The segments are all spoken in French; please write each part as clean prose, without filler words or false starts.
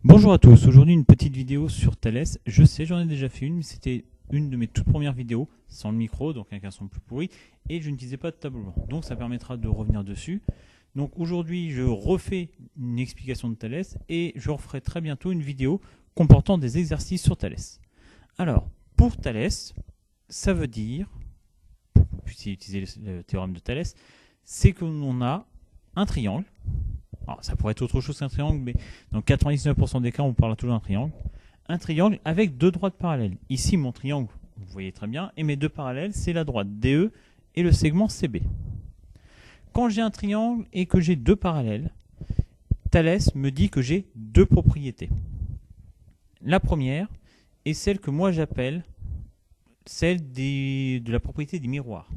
Bonjour à tous, aujourd'hui une petite vidéo sur Thales. Je sais, j'en ai déjà fait une, mais c'était une de mes toutes premières vidéos, sans le micro, donc avec un son plus pourri, et je n'utilisais pas de tableau blanc. Donc ça permettra de revenir dessus. Donc aujourd'hui, je refais une explication de Thales, et je referai très bientôt une vidéo comportant des exercices sur Thales. Alors, pour Thales, ça veut dire, pour que vous puissiez utiliser le théorème de Thales, c'est qu'on a un triangle. Alors, ça pourrait être autre chose qu'un triangle, mais dans 99% des cas, on parle toujours d'un triangle. Un triangle avec deux droites parallèles. Ici, mon triangle, vous voyez très bien, et mes deux parallèles, c'est la droite DE et le segment CB. Quand j'ai un triangle et que j'ai deux parallèles, Thalès me dit que j'ai deux propriétés. La première est celle que moi j'appelle celle de la propriété des miroirs.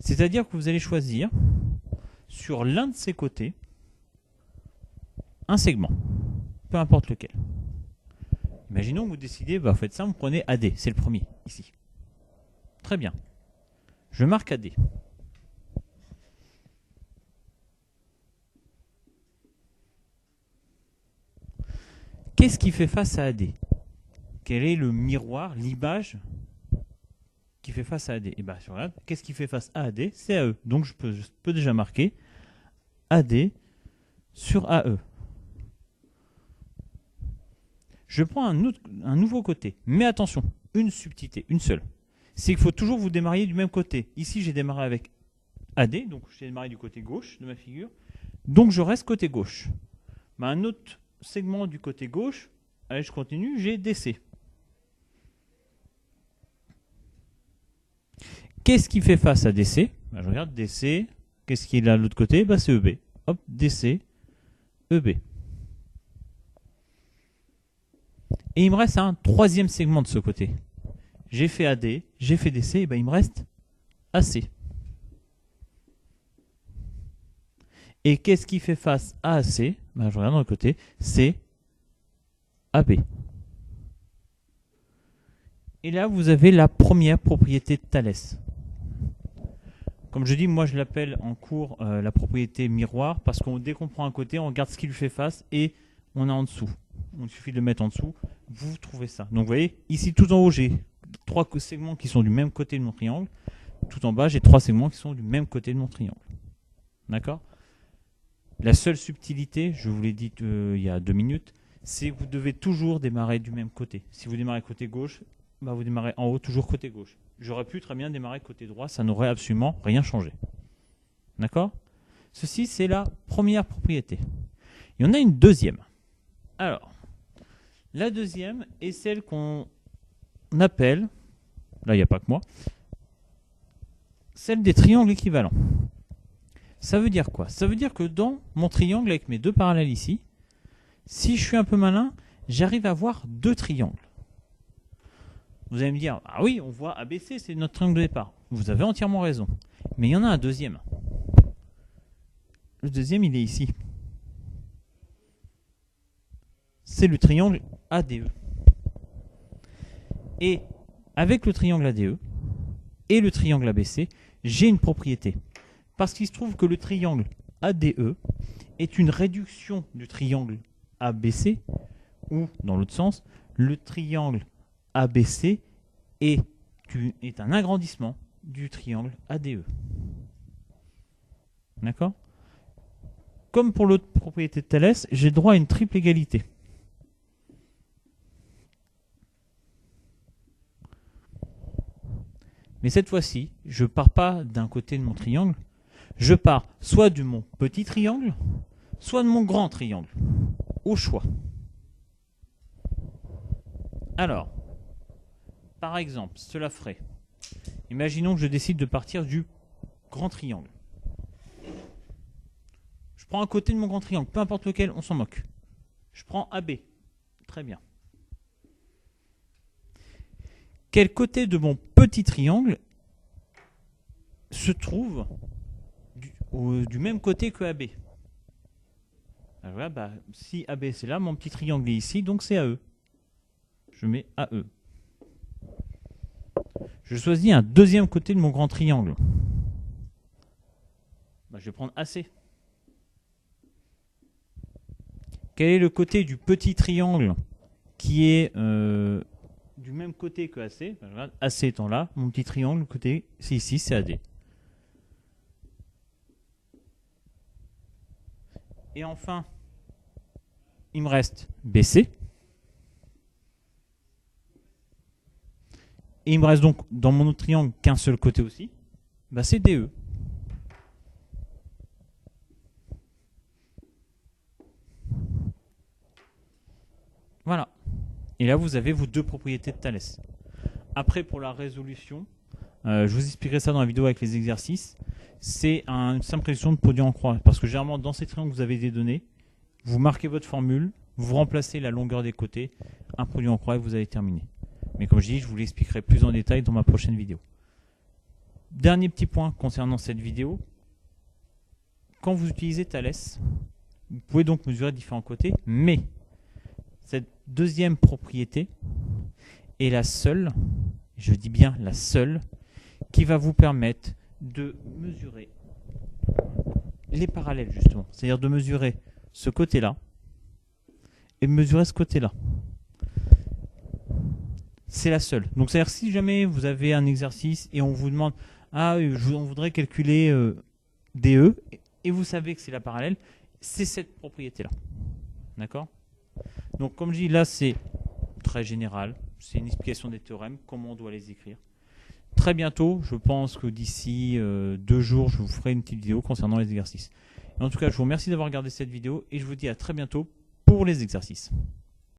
C'est-à-dire que vous allez choisir sur l'un de ces côtés un segment, peu importe lequel. Imaginons que vous décidez, vous faites ça, vous prenez AD, c'est le premier, ici. Très bien. Je marque AD. Qu'est-ce qui fait face à AD? Quel est le miroir, l'image qui fait face à AD? Et bien, regarde, qu'est-ce qui fait face à AD? C'est AE. Donc je peux déjà marquer AD sur AE. Je prends un nouveau côté. Mais attention, une subtilité, une seule. C'est qu'il faut toujours vous démarrer du même côté. Ici, j'ai démarré avec AD, donc j'ai démarré du côté gauche de ma figure. Donc je reste côté gauche. Mais un autre segment du côté gauche, allez, je continue, j'ai DC. Qu'est-ce qui fait face à DC? Je regarde DC. Qu'est-ce qui est là de l'autre côté? C'est EB. Hop, DC, EB. Et il me reste un troisième segment de ce côté. J'ai fait AD, j'ai fait DC, et il me reste AC. Et qu'est-ce qui fait face à AC? Je regarde dans le côté, c'est AB. Et là, vous avez la première propriété de Thalès. Comme je dis, moi je l'appelle en cours la propriété miroir, parce que dès qu'on prend un côté, on regarde ce qui lui fait face et on a en dessous. Il suffit de le mettre en dessous, vous trouvez ça. Donc vous voyez, ici tout en haut, j'ai trois segments qui sont du même côté de mon triangle. Tout en bas, j'ai trois segments qui sont du même côté de mon triangle. D'accord? La seule subtilité, je vous l'ai dit il y a 2 minutes, c'est que vous devez toujours démarrer du même côté. Si vous démarrez côté gauche, vous démarrez en haut toujours côté gauche. J'aurais pu très bien démarrer côté droit, ça n'aurait absolument rien changé. D'accord? Ceci, c'est la première propriété. Il y en a une deuxième. Alors, la deuxième est celle qu'on appelle, là il n'y a pas que moi, celle des triangles équivalents. Ça veut dire quoi? Ça veut dire que dans mon triangle avec mes deux parallèles ici, si je suis un peu malin, j'arrive à avoir deux triangles. Vous allez me dire, ah oui, on voit ABC, c'est notre triangle de départ. Vous avez entièrement raison. Mais il y en a un deuxième. Le deuxième, il est ici. C'est le triangle ADE. Et avec le triangle ADE et le triangle ABC, j'ai une propriété. Parce qu'il se trouve que le triangle ADE est une réduction du triangle ABC, ou dans l'autre sens, le triangle ABC est un agrandissement du triangle ADE. D'accord? Comme pour l'autre propriété de Thalès, j'ai droit à une triple égalité. Mais cette fois-ci, je ne pars pas d'un côté de mon triangle, je pars soit de mon petit triangle, soit de mon grand triangle, au choix. Alors, par exemple, cela ferait, imaginons que je décide de partir du grand triangle. Je prends un côté de mon grand triangle, peu importe lequel, on s'en moque. Je prends AB, très bien. Quel côté de mon petit triangle se trouve du même côté que AB? Alors là, si AB c'est là, mon petit triangle est ici, donc c'est AE. Je mets AE. Je choisis un deuxième côté de mon grand triangle. Je vais prendre AC. quel est le côté du petit triangle qui est du même côté que AC. Enfin, regarde, AC étant là, mon petit triangle, le côté, c'est ici, c'est AD. Et enfin, il me reste BC. Et il me reste donc dans mon autre triangle qu'un seul côté aussi, bah c'est DE. Voilà. Et là, vous avez vos deux propriétés de Thalès. Après, pour la résolution, je vous expliquerai ça dans la vidéo avec les exercices. C'est une simple résolution de produit en croix. Parce que généralement, dans ces triangles, vous avez des données. Vous marquez votre formule, vous remplacez la longueur des côtés, un produit en croix et vous avez terminé. Mais comme je dis, je vous l'expliquerai plus en détail dans ma prochaine vidéo. Dernier petit point concernant cette vidéo. Quand vous utilisez Thalès, vous pouvez donc mesurer différents côtés, mais cette deuxième propriété est la seule, je dis bien la seule, qui va vous permettre de mesurer les parallèles justement. C'est-à-dire de mesurer ce côté-là et de mesurer ce côté-là. C'est la seule. Donc c'est-à-dire si jamais vous avez un exercice et on vous demande on voudrait calculer DE et vous savez que c'est la parallèle, c'est cette propriété-là. D'accord? Donc comme je dis là, c'est très général. C'est une explication des théorèmes, comment on doit les écrire. Très bientôt, je pense que d'ici 2 jours, je vous ferai une petite vidéo concernant les exercices. Et en tout cas, je vous remercie d'avoir regardé cette vidéo et je vous dis à très bientôt pour les exercices.